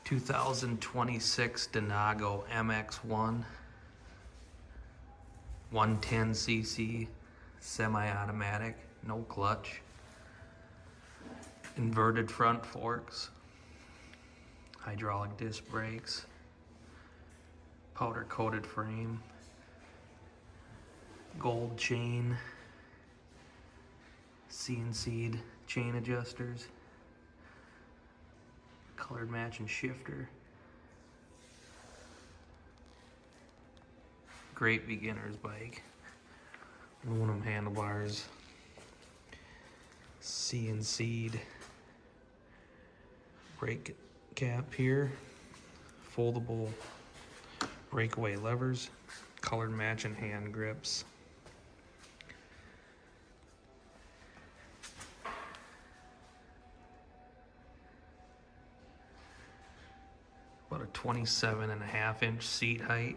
2026 Denago MX1 110cc semi-automatic, no clutch, inverted front forks, hydraulic disc brakes, powder coated frame, gold chain, CNC'd chain adjusters, colored matching shifter. Great beginner's bike. Aluminum handlebars, CNC'd brake cap here, foldable breakaway levers, colored matching hand grips. About a 27.5-inch seat height.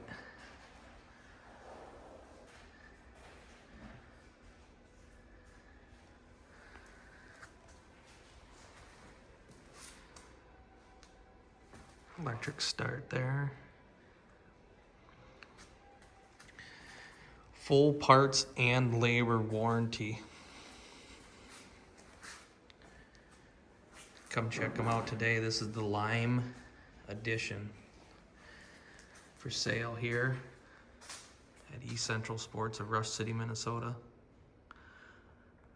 Electric start there. Full parts and labor warranty. Come check them out today. This is the Lime edition for sale here at East Central Sports of Rush City, Minnesota.